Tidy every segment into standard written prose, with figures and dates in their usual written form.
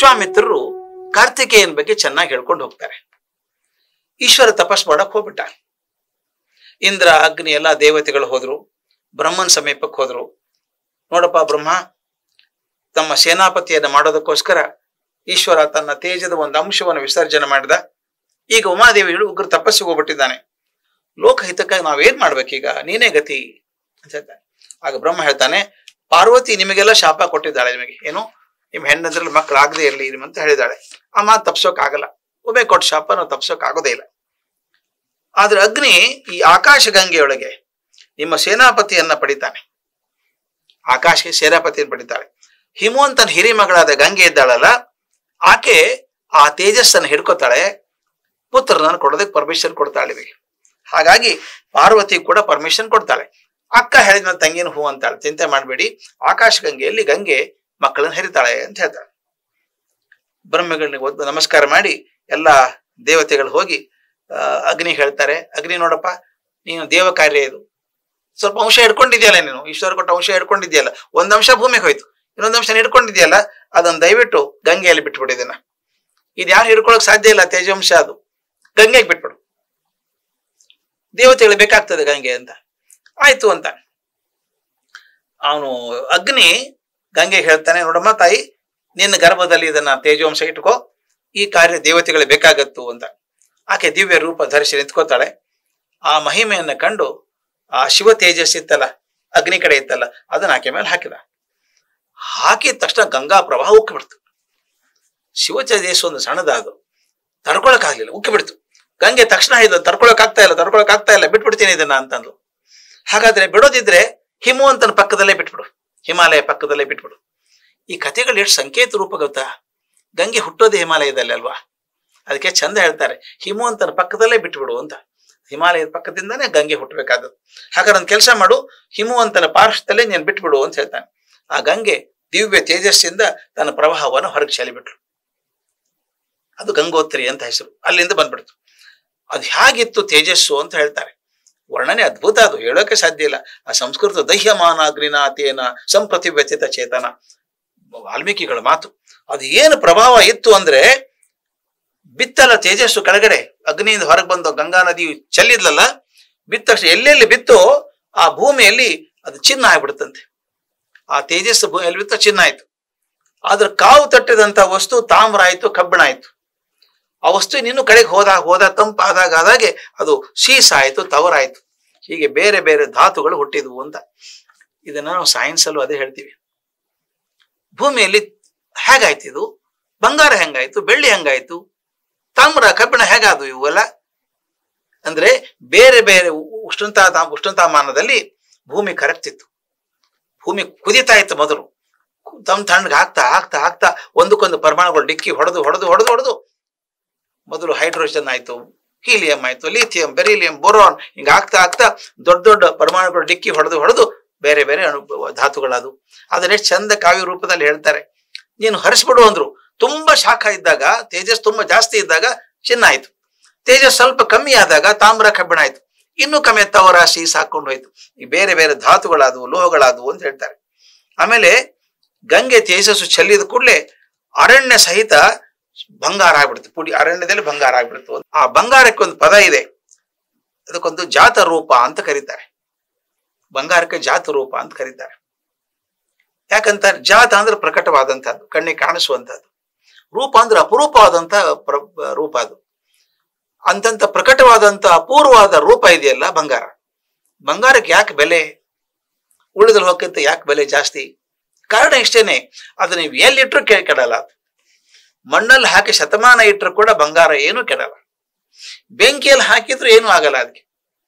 ವಿಶ್ವಾಮಿತ್ರರು ಕಾರ್ತಿಕೇಯನ ಬಗ್ಗೆ ಚೆನ್ನಾಗಿ ಹೇಳ್ಕೊಂಡು ಹೋಗ್ತಾರೆ. ಈಶ್ವರ ತಪಸ್ ಮಾಡಕ್ ಹೋಗ್ಬಿಟ್ಟ. ಇಂದ್ರ, ಅಗ್ನಿ ಎಲ್ಲ ದೇವತೆಗಳು ಹೋದ್ರು. ಬ್ರಹ್ಮನ್ ಸಮೀಪಕ್ಕೆ ಹೋದ್ರು. ನೋಡಪ್ಪ ಬ್ರಹ್ಮ, ತಮ್ಮ ಸೇನಾಪತಿಯನ್ನ ಮಾಡೋದಕ್ಕೋಸ್ಕರ ಈಶ್ವರ ತನ್ನ ತೇಜದ ಒಂದು ಅಂಶವನ್ನು ವಿಸರ್ಜನೆ ಮಾಡಿದ. ಈಗ ಉಮಾದೇವಿಗಳು ಉಗ್ರ ತಪಸ್ಸಿಗೆ ಹೋಗ್ಬಿಟ್ಟಿದ್ದಾನೆ. ಲೋಕಹಿತಕ್ಕಾಗಿ ನಾವೇನ್ ಮಾಡ್ಬೇಕೀಗ? ನೀನೇ ಗತಿ ಅಂತ ಹೇಳ್ತಾನೆ. ಆಗ ಬ್ರಹ್ಮ ಹೇಳ್ತಾನೆ, ಪಾರ್ವತಿ ನಿಮಗೆಲ್ಲ ಶಾಪ ಕೊಟ್ಟಿದ್ದಾಳೆ. ನಿಮಗೆ ಏನು, ನಿಮ್ ಹೆಣ್ಣದ್ರಲ್ಲಿ ಮಕ್ಕಳು ಆಗದೆ ಇರಲಿ ಅಂತ ಹೇಳಿದಾಳೆ. ಆ ಮಾತು ತಪ್ಸೋಕ್ ಆಗಲ್ಲ. ಒಮ್ಮೆ ಕೊಟ್ಟ ಶಾಪ ನಾವು ತಪ್ಸೋಕ್ ಆಗೋದೇ ಇಲ್ಲ. ಆದ್ರೆ ಅಗ್ನಿ ಈ ಆಕಾಶ ಗಂಗೆಯೊಳಗೆ ನಿಮ್ಮ ಸೇನಾಪತಿಯನ್ನ ಪಡಿತಾನೆ. ಆಕಾಶಕ್ಕೆ ಸೇನಾಪತಿಯನ್ನು ಪಡಿತಾಳೆ. ಹಿಮವಂತನ ಹಿರಿಮಗಳಾದ ಗಂಗೆ ಇದ್ದಾಳಲ್ಲ, ಆಕೆ ಆ ತೇಜಸ್ಸನ್ನು ಹಿಡ್ಕೋತಾಳೆ. ಪುತ್ರನನ್ನು ಕೊಡೋದಕ್ಕೆ ಪರ್ಮಿಷನ್ ಕೊಡ್ತಾಳೆ ನಿಮಗೆ. ಹಾಗಾಗಿ ಪಾರ್ವತಿ ಕೂಡ ಪರ್ಮಿಷನ್ ಕೊಡ್ತಾಳೆ. ಅಕ್ಕ ಹೇಳಿದ್ಮೇಲೆ ತಂಗಿನ ಹೂ ಅಂತಾಳೆ. ಚಿಂತೆ ಮಾಡಬೇಡಿ, ಆಕಾಶ ಗಂಗೆಯಲ್ಲಿ ಗಂಗೆ ಮಕ್ಕಳನ್ನ ಹರಿತಾಳೆ ಅಂತ ಹೇಳ್ತಾಳೆ. ಬ್ರಹ್ಮಗಳಿಗೆ ಒಂದು ನಮಸ್ಕಾರ ಮಾಡಿ ಎಲ್ಲ ದೇವತೆಗಳು ಹೋಗಿ ಅಗ್ನಿ ಹೇಳ್ತಾರೆ, ಅಗ್ನಿ ನೋಡಪ್ಪ, ನೀನು ದೇವ ಕಾರ್ಯ ಇದು, ಸ್ವಲ್ಪ ಅಂಶ ಹಿಡ್ಕೊಂಡಿದ್ಯಲ್ಲ ನೀನು, ಈಶ್ವರ ಕೊಟ್ಟ ಅಂಶ ಹಿಡ್ಕೊಂಡಿದ್ಯಲ್ಲ, ಒಂದ್ ಅಂಶ ಭೂಮಿಗೆ ಹೋಯ್ತು, ಇನ್ನೊಂದು ಅಂಶ ಹಿಡ್ಕೊಂಡಿದ್ಯಲ್ಲ, ಅದನ್ನ ದಯವಿಟ್ಟು ಗಂಗೆಯಲ್ಲಿ ಬಿಟ್ಬಿಡಿದನ. ಇದು ಯಾರು ಹಿಡ್ಕೊಳಕ್ ಸಾಧ್ಯ ಇಲ್ಲ, ತೇಜವಂಶ ಅದು, ಗಂಗೆಗೆ ಬಿಟ್ಬಿಡು, ದೇವತೆಗಳು ಬೇಕಾಗ್ತದೆ ಗಂಗೆ ಅಂತ. ಆಯ್ತು ಅಂತ ಅವನು ಅಗ್ನಿ ಗಂಗೆಗೆ ಹೇಳ್ತಾನೆ, ನೋಡಮ್ಮ ತಾಯಿ, ನಿನ್ನ ಗರ್ಭದಲ್ಲಿ ಇದನ್ನ ತೇಜವಂಶ ಇಟ್ಕೋ, ಈ ಕಾರ್ಯ ದೇವತೆಗಳು ಬೇಕಾಗತ್ತು ಅಂತ. ಆಕೆ ದಿವ್ಯ ರೂಪ ಧರಿಸಿ ನಿಂತ್ಕೋತಾಳೆ. ಆ ಮಹಿಮೆಯನ್ನ ಕಂಡು ಆ ಶಿವ ತೇಜಸ್ ಇತ್ತಲ್ಲ, ಅಗ್ನಿ ಕಡೆ ಇತ್ತಲ್ಲ, ಅದನ್ನ ಆಕೆ ಮೇಲೆ ಹಾಕಿದ. ಹಾಕಿದ ತಕ್ಷಣ ಗಂಗಾ ಪ್ರವಾಹ ಉಕ್ಕಿ ಬಿಡ್ತು. ಶಿವ ತೇಜಸ್ ಒಂದು ಸಣ್ಣದ, ಅದು ತಡ್ಕೊಳಕ್ ಆಗ್ಲಿಲ್ಲ, ಉಕ್ಕಿ ಬಿಡ್ತು. ಗಂಗೆ ತಕ್ಷಣ ಇದು ತಡ್ಕೊಳಕ್ ಆಗ್ತಾ ಇಲ್ಲ, ಬಿಟ್ಬಿಡ್ತೀನಿ ಇದನ್ನ ಅಂತಂದು. ಹಾಗಾದ್ರೆ ಬಿಡೋದಿದ್ರೆ ಹಿಮವಂತನ ಪಕ್ಕದಲ್ಲೇ ಬಿಟ್ಬಿಡು, ಹಿಮಾಲಯ ಪಕ್ಕದಲ್ಲೇ ಬಿಟ್ಬಿಡು. ಈ ಕಥೆಗಳು ಎಷ್ಟು ಸಂಕೇತ ರೂಪ ಗೊತ್ತಾ? ಗಂಗೆ ಹುಟ್ಟೋದೇ ಹಿಮಾಲಯದಲ್ಲಿ ಅಲ್ವಾ, ಅದಕ್ಕೆ ಚಂದ ಹೇಳ್ತಾರೆ, ಹಿಮವಂತನ ಪಕ್ಕದಲ್ಲೇ ಬಿಟ್ಬಿಡು ಅಂತ. ಹಿಮಾಲಯದ ಪಕ್ಕದಿಂದಾನೇ ಗಂಗೆ ಹುಟ್ಟಬೇಕಾದದ್ದು. ಹಾಗಾದ್ರೆ ಒಂದು ಕೆಲಸ ಮಾಡು, ಹಿಮವಂತನ ಪಾರ್ಶ್ವದಲ್ಲೇ ನೀನು ಬಿಟ್ಬಿಡು ಅಂತ ಹೇಳ್ತಾನೆ. ಆ ಗಂಗೆ ದಿವ್ಯ ತೇಜಸ್ಸಿಂದ ತನ್ನ ಪ್ರವಾಹವನ್ನು ಹೊರಗೆ ಚೆಲ್ಲಿಬಿಟ್ರು. ಅದು ಗಂಗೋತ್ರಿ ಅಂತ ಹೆಸರು, ಅಲ್ಲಿಂದ ಬಂದ್ಬಿಡ್ತು. ಅದು ಹೇಗಿತ್ತು ತೇಜಸ್ಸು ಅಂತ ಹೇಳ್ತಾರೆ. ವರ್ಣನೆ ಅದ್ಭುತ, ಅದು ಹೇಳೋಕೆ ಸಾಧ್ಯ ಇಲ್ಲ. ಆ ಸಂಸ್ಕೃತ ದಹ್ಯಮಾನ ಅಗ್ನಿನಾಥೇನ ಸಂಪ್ರತಿವ್ಯತಿತ ಚೇತನ, ವಾಲ್ಮೀಕಿಗಳ ಮಾತು. ಅದು ಏನು ಪ್ರಭಾವ ಇತ್ತು ಅಂದ್ರೆ, ಬಿತ್ತಲ್ಲ ತೇಜಸ್ಸು ಕೆಳಗಡೆ, ಅಗ್ನಿಯಿಂದ ಹೊರಗೆ ಬಂದು ಗಂಗಾ ನದಿ ಚೆಲ್ಲಿದ್ಲಲ್ಲ, ಬಿತ್ತ ತಕ್ಷಣ ಎಲ್ಲೆಲ್ಲಿ ಬಿತ್ತೋ ಆ ಭೂಮಿಯಲ್ಲಿ ಅದು ಚಿನ್ನ ಆಗ್ಬಿಡುತ್ತಂತೆ. ಆ ತೇಜಸ್ಸು ಭೂಮಿಯಲ್ಲಿ ಬಿತ್ತ ಚಿನ್ನ ಆಯ್ತು. ಆದ್ರೆ ಕಾವು ತಟ್ಟಿದಂತ ವಸ್ತು ತಾಮ್ರ ಆಯ್ತು, ಕಬ್ಬಿಣ ಆಯ್ತು. ಆ ವಸ್ತು ಇನ್ನೂ ಕಡೆಗೆ ಹೋದ ತಂಪಾದಾಗೆ ಅದು ಶೀಸ ಆಯ್ತು, ತವರಾಯ್ತು. ಹೀಗೆ ಬೇರೆ ಬೇರೆ ಧಾತುಗಳು ಹುಟ್ಟಿದ್ವು ಅಂತ. ಇದನ್ನ ನಾವು ಸೈನ್ಸ್ ಅಲ್ಲೂ ಅದೇ ಹೇಳ್ತೀವಿ. ಭೂಮಿಯಲ್ಲಿ ಹೇಗಾಯ್ತು ಇದು? ಬಂಗಾರ ಹೆಂಗಾಯ್ತು, ಬೆಳ್ಳಿ ಹೆಂಗಾಯ್ತು, ತಾಮ್ರ ಕಬ್ಬಿಣ ಹೇಗಾದವು ಇವೆಲ್ಲ ಅಂದ್ರೆ, ಬೇರೆ ಬೇರೆ ಉಷ್ಣತಾಮಾನದಲ್ಲಿ ಭೂಮಿ ಕರಗ್ತಿತ್ತು. ಭೂಮಿ ಕುದಿತಾ ಇತ್ತು. ಮೊದಲು ತಣ್ಣಗೆ ಆಗ್ತಾ ಒಂದಕ್ಕೊಂದು ಪರಮಾಣುಗಳು ಡಿಕ್ಕಿ ಹೊಡೆದು ಮೊದಲು ಹೈಡ್ರೋಜನ್ ಆಯ್ತು, ಹೀಲಿಯಂ ಆಯ್ತು, ಲಿಥಿಯಂ, ಬೆರಿಲಿಯಂ, ಬೋರಾನ್, ಹಿಂಗ ಆಗ್ತಾ ದೊಡ್ಡ ಪರಮಾಣುಗಳು ಡಿಕ್ಕಿ ಹೊಡೆದು ಬೇರೆ ಬೇರೆ ಧಾತುಗಳದು. ಅದನ್ನ ಎಷ್ಟು ಚಂದ ಕಾವ್ಯ ರೂಪದಲ್ಲಿ ಹೇಳ್ತಾರೆ. ನೀನು ಹರಿಸ್ಬಿಡು ಅಂದ್ರು. ತುಂಬಾ ಶಾಖ ಇದ್ದಾಗ, ತೇಜಸ್ ತುಂಬಾ ಜಾಸ್ತಿ ಇದ್ದಾಗ ಚಿನ್ನ ಆಯ್ತು. ತೇಜಸ್ ಸ್ವಲ್ಪ ಕಮ್ಮಿ ಆದಾಗ ತಾಮ್ರ ಕಬ್ಬಿಣ ಆಯ್ತು. ಇನ್ನೂ ಕಮ್ಮಿ ತವರ ಶೀಸ್ ಹಾಕೊಂಡು ಹೋಯ್ತು. ಈ ಬೇರೆ ಬೇರೆ ಧಾತುಗಳಾದವು, ಲೋಹಗಳಾದವು ಅಂತ ಹೇಳ್ತಾರೆ. ಆಮೇಲೆ ಗಂಗೆ ತೇಜಸ್ಸು ಚೆಲ್ಲಿದ ಕೂಡಲೇ ಅರಣ್ಯ ಸಹಿತ ಬಂಗಾರ ಆಗ್ಬಿಡ್ತು. ಪುಡಿ ಅರಣ್ಯದಲ್ಲಿ ಬಂಗಾರ ಆಗ್ಬಿಡ್ತು. ಆ ಬಂಗಾರಕ್ಕೆ ಒಂದು ಪದ ಇದೆ, ಅದಕ್ಕೊಂದು ಜಾತ ರೂಪ ಅಂತ ಕರೀತಾರೆ. ಬಂಗಾರಕ್ಕೆ ಜಾತ ರೂಪ ಅಂತ ಕರೀತಾರೆ. ಯಾಕಂತ ಜಾತ ಅಂದ್ರೆ ಪ್ರಕಟವಾದಂತಹದ್ದು, ಕಣ್ಣಿಗೆ ಕಾಣಿಸುವಂತಹದ್ದು. ರೂಪ ಅಂದ್ರೆ ಅಪರೂಪವಾದಂತ ರೂಪ. ಅದು ಅಂತಂತ ಪ್ರಕಟವಾದಂತ ಅಪೂರ್ವವಾದ ರೂಪ ಇದೆಯಲ್ಲ ಬಂಗಾರ. ಬಂಗಾರಕ್ಕೆ ಯಾಕೆ ಬೆಲೆ, ಉಳಿದ ಲೋಕಕ್ಕಿಂತ ಯಾಕೆ ಬೆಲೆ ಜಾಸ್ತಿ? ಕಾರಣ ಇಷ್ಟೇನೆ, ಅದು ನೀವು ಎಲ್ಲಿಟ್ರು ಕೆಡಲ್ಲ. ಅದು ಮಣ್ಣಲ್ಲಿ ಹಾಕಿ ಶತಮಾನ ಇಟ್ಟರು ಕೂಡ ಬಂಗಾರ ಏನು ಕೆಡಲ್ಲ. ಬೆಂಕಿಯಲ್ಲಿ ಹಾಕಿದ್ರು ಏನು ಆಗಲ್ಲ. ಅದಕ್ಕೆ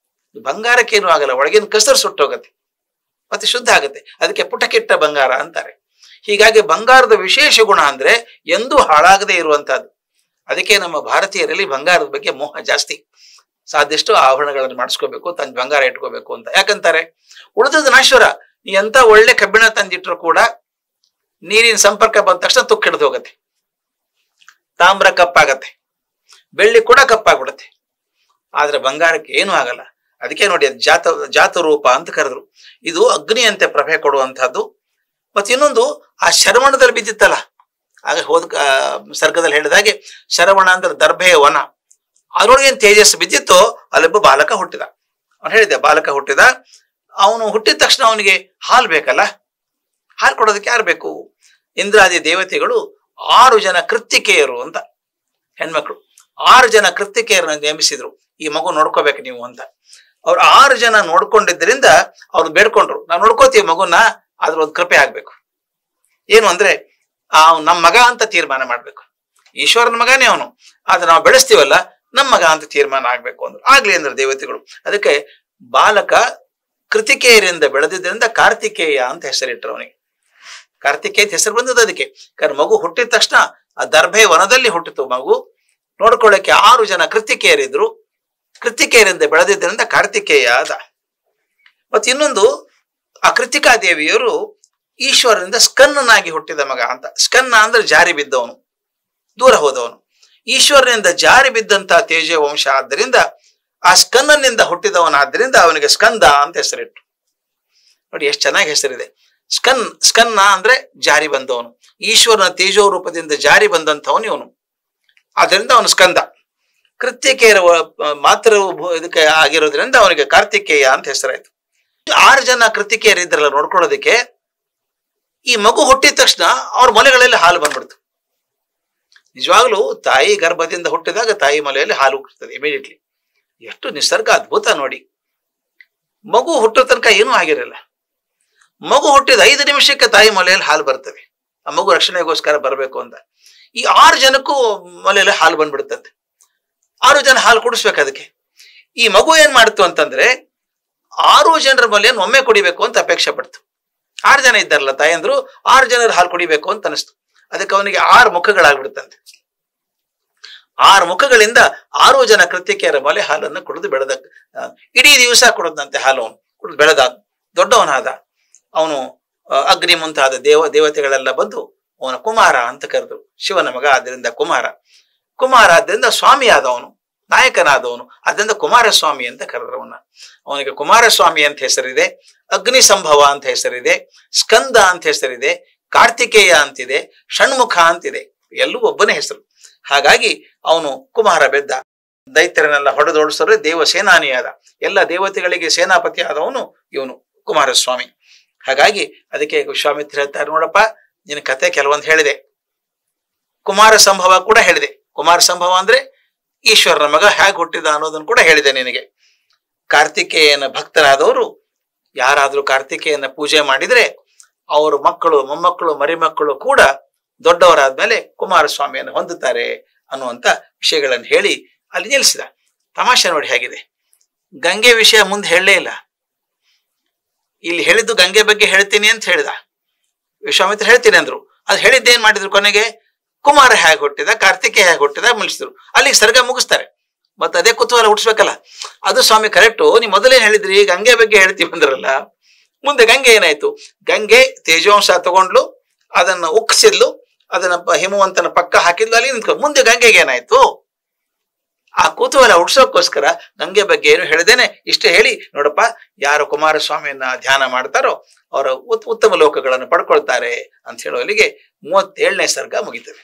ಬಂಗಾರಕ್ಕೆ ಏನು ಆಗಲ್ಲ, ಒಳಗಿನ ಕಸರು ಸುಟ್ಟೋಗತ್ತೆ, ಮತ್ತೆ ಶುದ್ಧ ಆಗತ್ತೆ. ಅದಕ್ಕೆ ಪುಟಕಿಟ್ಟ ಬಂಗಾರ ಅಂತಾರೆ. ಹೀಗಾಗಿ ಬಂಗಾರದ ವಿಶೇಷ ಗುಣ ಅಂದ್ರೆ ಎಂದೂ ಹಾಳಾಗದೆ ಇರುವಂತಹದ್ದು. ಅದಕ್ಕೆ ನಮ್ಮ ಭಾರತೀಯರಲ್ಲಿ ಬಂಗಾರದ ಬಗ್ಗೆ ಮೋಹ ಜಾಸ್ತಿ. ಸಾಧ್ಯಷ್ಟು ಆಭರಣಗಳನ್ನು ಮಾಡಿಸ್ಕೋಬೇಕು, ತನ್ನ ಬಂಗಾರ ಇಟ್ಕೋಬೇಕು ಅಂತ. ಯಾಕಂತಾರೆ, ಉಳಿದದ್ದು ನಾಶ್ವರ. ನೀ ಎಂತ ಒಳ್ಳೆ ಕಬ್ಬಿಣ ತಂದಿಟ್ರು ಕೂಡ ನೀರಿನ ಸಂಪರ್ಕ ಬಂದ ತಕ್ಷಣ ತುಕ್ಕು ಹಿಡಿದು ಹೋಗತ್ತೆ. ತಾಮ್ರ ಕಪ್ಪಾಗತ್ತೆ, ಬೆಳ್ಳಿ ಕೂಡ ಕಪ್ಪಾಗ್ಬಿಡತ್ತೆ. ಆದ್ರೆ ಬಂಗಾರಕ್ಕೆ ಏನೂ ಆಗಲ್ಲ. ಅದಕ್ಕೆ ನೋಡಿ, ಅದು ಜಾತ ರೂಪ ಅಂತ ಕರೆದ್ರು. ಇದು ಅಗ್ನಿಯಂತೆ ಪ್ರಭೆ ಕೊಡುವಂತಹದ್ದು. ಮತ್ತೆ ಇನ್ನೊಂದು, ಆ ಶರವಣದಲ್ಲಿ ಬಿದ್ದಿತ್ತಲ್ಲ ಆಗ ಸರ್ಗದಲ್ಲಿ ಹೇಳಿದಾಗೆ ಶರವಣ ಅಂದ್ರೆ ದರ್ಭೆಯ ವನ, ಅದ್ರೊಳಗೆ ಏನ್ ತೇಜಸ್ಸು ಬಿದ್ದಿತ್ತೋ ಅಲ್ಲೊಬ್ಬ ಬಾಲಕ ಹುಟ್ಟಿದ. ಅವ್ನು ಹೇಳಿದೆ ಬಾಲಕ ಹುಟ್ಟಿದ. ಅವನು ಹುಟ್ಟಿದ ತಕ್ಷಣ ಅವನಿಗೆ ಹಾಲು ಬೇಕಲ್ಲ, ಹಾಲು ಕೊಡೋದಕ್ಕೆ ಯಾರು ಬೇಕು? ಇಂದ್ರಾದಿ ದೇವತೆಗಳು 6 ಜನ ಕೃತ್ತಿಕೆಯರು ಅಂತ ಹೆಣ್ಮಕ್ಳು 6 ಜನ ಕೃತ್ತಿಕೆಯರನ್ನ ನೇಮಿಸಿದ್ರು, ಈ ಮಗು ನೋಡ್ಕೋಬೇಕು ನೀವು ಅಂತ. ಅವ್ರು 6 ಜನ ನೋಡ್ಕೊಂಡಿದ್ದರಿಂದ ಅವ್ರು ಬೇಡ್ಕೊಂಡ್ರು, ನಾವು ನೋಡ್ಕೋತೀವಿ ಮಗುನ, ಆದ್ರ ಒಂದು ಕೃಪೆ ಆಗ್ಬೇಕು. ಏನು ಅಂದ್ರೆ ನಮ್ಮ ಮಗ ಅಂತ ತೀರ್ಮಾನ ಮಾಡ್ಬೇಕು. ಈಶ್ವರನ ಮಗನೇ ಅವನು, ಆದ್ರೆ ನಾವು ಬೆಳೆಸ್ತೀವಲ್ಲ ನಮ್ಮ ಮಗ ಅಂತ ತೀರ್ಮಾನ ಆಗ್ಬೇಕು ಅಂದ್ರು. ಆಗ್ಲಿ ಅಂದ್ರೆ ದೇವತೆಗಳು. ಅದಕ್ಕೆ ಬಾಲಕ ಕೃತಿಕೆಯರಿಂದ ಬೆಳೆದಿದ್ದರಿಂದ ಕಾರ್ತಿಕೇಯ ಅಂತ ಹೆಸರಿಟ್ರು ಅವನಿಗೆ. ಕಾರ್ತಿಕೇಯ ಹೆಸರು ಬಂದದ್ದು ಅದಕ್ಕೆ. ಕಾರಣ ಮಗು ಹುಟ್ಟಿದ ತಕ್ಷಣ ಆ ದರ್ಭೆ ವನದಲ್ಲಿ ಹುಟ್ಟಿತು ಮಗು. ನೋಡ್ಕೊಳ್ಳಕ್ಕೆ 6 ಜನ ಕೃತಿಕೆಯರಿದ್ರು, ಕೃತಿಕೆಯರಿಂದ ಬೆಳೆದಿದ್ದರಿಂದ ಕಾರ್ತಿಕೇಯ ಅದ. ಮತ್ತೆ ಇನ್ನೊಂದು, ಆ ಕೃತಿಕಾ ದೇವಿಯರು ಈಶ್ವರನಿಂದ ಸ್ಕನ್ನನಾಗಿ ಹುಟ್ಟಿದ ಮಗ ಅಂತ. ಸ್ಕನ್ನ ಅಂದ್ರೆ ಜಾರಿ ಬಿದ್ದವನು, ದೂರ ಹೋದವನು. ಈಶ್ವರನಿಂದ ಜಾರಿ ಬಿದ್ದಂತ ತೇಜ ವಂಶ ಆದ್ದರಿಂದ ಆ ಸ್ಕನ್ನನಿಂದ ಹುಟ್ಟಿದವನಾದ್ದರಿಂದ ಅವನಿಗೆ ಸ್ಕಂದ ಅಂತ ಹೆಸರಿಟ್ಟು. ನೋಡಿ ಎಷ್ಟು ಚೆನ್ನಾಗಿ ಹೆಸರಿದೆ. ಸ್ಕನ್ನ ಅಂದ್ರೆ ಜಾರಿ ಬಂದವನು, ಈಶ್ವರನ ತೇಜೋ ರೂಪದಿಂದ ಜಾರಿ ಬಂದಂಥವನು ಇವನು, ಆದ್ದರಿಂದ ಅವನು ಸ್ಕಂದ. ಕೃತಿಕೆಯರ ಮಾತ್ರ ಇದಕ್ಕೆ ಆಗಿರೋದ್ರಿಂದ ಅವನಿಗೆ ಕಾರ್ತಿಕೇಯ ಅಂತ ಹೆಸರಾಯ್ತು. 6 ಜನ ಕೃತಿಕೆಯರಿದ್ರಲ್ಲ ನೋಡ್ಕೊಳ್ಳೋದಕ್ಕೆ, ಈ ಮಗು ಹುಟ್ಟಿದ ತಕ್ಷಣ ಅವ್ರ ಮೊಲೆಗಳಲ್ಲಿ ಹಾಲು ಬಂದ್ಬಿಡ್ತು. ನಿಜವಾಗ್ಲೂ ತಾಯಿ ಗರ್ಭದಿಂದ ಹುಟ್ಟಿದಾಗ ತಾಯಿ ಮೊಲೆಯಲ್ಲಿ ಹಾಲು ಹುಟ್ಟುತ್ತದೆ ಇಮಿಡಿಯೇಟ್ಲಿ. ಎಷ್ಟು ನಿಸರ್ಗ ಅದ್ಭುತ ನೋಡಿ. ಮಗು ಹುಟ್ಟೋ ತನಕ ಏನೂ ಆಗಿರಲ್ಲ. ಮಗು ಹುಟ್ಟಿದ 5 ನಿಮಿಷಕ್ಕೆ ತಾಯಿ ಮೊಲೆಯಲ್ಲಿ ಹಾಲು ಬರ್ತವೆ, ಆ ಮಗು ರಕ್ಷಣೆಗೋಸ್ಕರ ಬರಬೇಕು ಅಂತ. ಈ 6 ಜನಕ್ಕೂ ಮೊಲೆಯಲ್ಲಿ ಹಾಲು ಬಂದ್ಬಿಡುತ್ತಂತೆ. 6 ಜನ ಹಾಲು ಕುಡಿಸ್ಬೇಕು ಅದಕ್ಕೆ. ಈ ಮಗು ಏನ್ ಮಾಡ್ತು ಅಂತಂದ್ರೆ 6 ಜನರ ಮೊಲೆಯನ್ನು ಒಮ್ಮೆ ಕುಡಿಬೇಕು ಅಂತ ಅಪೇಕ್ಷೆ ಪಡ್ತು. 6 ಜನ ಇದ್ದಾರಲ್ಲ ತಾಯಂದ್ರು, 6 ಜನರ ಹಾಲು ಕುಡಿಬೇಕು ಅಂತ ಅನಿಸ್ತು. ಅದಕ್ಕೆ ಅವನಿಗೆ 6 ಮುಖಗಳಾಗ್ಬಿಡುತ್ತಂತೆ. 6 ಮುಖಗಳಿಂದ 6 ಜನ ಕೃತಿಕೆಯರ ಮೊಲೆ ಹಾಲನ್ನು ಕುಡಿದು ಬೆಳೆದ. ಇಡೀ ದಿವಸ ಕುಡಿದಂತೆ ಹಾಲು ಅವನು ಕುಡಿದು ಬೆಳೆದ, ದೊಡ್ಡವನಾದ. ಅವನು ಅಗ್ನಿ ಮುಂತಾದ ದೇವತೆಗಳೆಲ್ಲ ಬಂದು ಅವನ ಕುಮಾರ ಅಂತ ಕರೆದ್ರು. ಶಿವನ ಮಗ ಆದ್ದರಿಂದ ಕುಮಾರ ಆದ್ದರಿಂದ ಸ್ವಾಮಿ ಆದವನು, ನಾಯಕನಾದವನು, ಅದರಿಂದ ಕುಮಾರಸ್ವಾಮಿ ಅಂತ ಕರೆದ್ರು ಅವನ. ಅವನಿಗೆ ಕುಮಾರಸ್ವಾಮಿ ಅಂತ ಹೆಸರಿದೆ, ಅಗ್ನಿ ಸಂಭವ ಅಂತ ಹೆಸರಿದೆ, ಸ್ಕಂದ ಅಂತ ಹೆಸರಿದೆ, ಕಾರ್ತಿಕೇಯ ಅಂತಿದೆ, ಷಣ್ಮುಖ ಅಂತಿದೆ, ಎಲ್ಲೂ ಒಬ್ಬನೇ ಹೆಸರು. ಹಾಗಾಗಿ ಅವನು ಕುಮಾರ ಬೆದ್ದ. ದೈತ್ಯರನ್ನೆಲ್ಲ ಹೊಡೆದೋಡಿಸಿದ್ರೆ ದೇವ ಸೇನಾನಿಯಾದ, ಎಲ್ಲ ದೇವತೆಗಳಿಗೆ ಸೇನಾಪತಿ ಆದವನು ಇವನು ಕುಮಾರಸ್ವಾಮಿ. ಹಾಗಾಗಿ ಅದಕ್ಕೆ ವಿಶ್ವಾಮಿತ್ರ ಹೇಳ್ತಾರೆ, ನೋಡಪ್ಪ ನಿನ್ನ ಕತೆ ಕೆಲವೊಂದು ಹೇಳಿದೆ, ಕುಮಾರ ಸಂಭವ ಕೂಡ ಹೇಳಿದೆ. ಕುಮಾರ ಸಂಭವ ಅಂದ್ರೆ ಈಶ್ವರನ ಮಗ ಹೇಗೆ ಹುಟ್ಟಿದ ಅನ್ನೋದನ್ನು ಕೂಡ ಹೇಳಿದೆ ನಿನಗೆ. ಕಾರ್ತಿಕೇಯನ ಭಕ್ತರಾದವರು ಯಾರಾದ್ರೂ ಕಾರ್ತಿಕೇಯನ ಪೂಜೆ ಮಾಡಿದ್ರೆ ಅವ್ರ ಮಕ್ಕಳು, ಮೊಮ್ಮಕ್ಕಳು, ಮರಿಮಕ್ಕಳು ಕೂಡ ದೊಡ್ಡವರಾದ್ಮೇಲೆ ಕುಮಾರಸ್ವಾಮಿಯನ್ನು ಹೊಂದುತ್ತಾರೆ ಅನ್ನುವಂತ ವಿಷಯಗಳನ್ನು ಹೇಳಿ ಅಲ್ಲಿ ನಿಲ್ಲಿಸಿದ. ತಮಾಷೆ ನೋಡಿ ಹೇಗಿದೆ. ಗಂಗೆ ವಿಷಯ ಮುಂದೆ ಹೇಳಲೇ ಇಲ್ಲ. ಇಲ್ಲಿ ಹೇಳಿದ್ದು ಗಂಗೆ ಬಗ್ಗೆ ಹೇಳ್ತೀನಿ ಅಂತ ಹೇಳಿದ. ವಿಶ್ವಾಮಿತ್ರ ಹೇಳ್ತೀನಿ ಅಂದ್ರು. ಅದು ಹೇಳಿದ್ದೇನ್ ಮಾಡಿದ್ರು, ಕೊನೆಗೆ ಕುಮಾರ ಹೇಗೆ ಹುಟ್ಟಿದ, ಕಾರ್ತಿಕೇಯ ಹೇಗೆ ಹುಟ್ಟಿದ ಮುಗಿಸಿದ್ರು. ಅಲ್ಲಿಗೆ ಸರ್ಗ ಮುಗಿಸ್ತಾರೆ. ಮತ್ತೆ ಅದೇ ಕುತೂಹಲ ಹುಟ್ಟಿಸ್ಬೇಕಲ್ಲ. ಅದು ಸ್ವಾಮಿ ಕರೆಕ್ಟು, ನೀವು ಮೊದಲೇನ್ ಹೇಳಿದ್ರಿ ಗಂಗೆ ಬಗ್ಗೆ ಹೇಳ್ತೀವಿ ಅಂದ್ರಲ್ಲ. ಮುಂದೆ ಗಂಗೆ ಏನಾಯ್ತು? ಗಂಗೆ ತೇಜೋಂಶ ತಗೊಂಡ್ಲು, ಅದನ್ನ ಉಕ್ಸಿದ್ಲು, ಅದನ್ನ ಹಿಮವಂತನ ಪಕ್ಕ ಹಾಕಿದ್ಲು, ಅಲ್ಲಿ ನಿಂತ್ಕೊ. ಮುಂದೆ ಗಂಗೆಗೆ ಏನಾಯ್ತು? ಆ ಕುತೂಹಲ ಹುಡ್ಸೋಕ್ಕೋಸ್ಕರ ಗಂಗೆ ಬಗ್ಗೆ ಏನು ಹೇಳಿದೇನೆ ಇಷ್ಟೇ ಹೇಳಿ, ನೋಡಪ್ಪ ಯಾರು ಕುಮಾರಸ್ವಾಮಿಯನ್ನ ಧ್ಯಾನ ಮಾಡ್ತಾರೋ ಅವರ ಉತ್ತಮ ಲೋಕಗಳನ್ನು ಪಡ್ಕೊಳ್ತಾರೆ ಅಂತ ಹೇಳುವಲ್ಲಿಗೆ 37ನೇ ಸರ್ಗ ಮುಗಿತವೆ.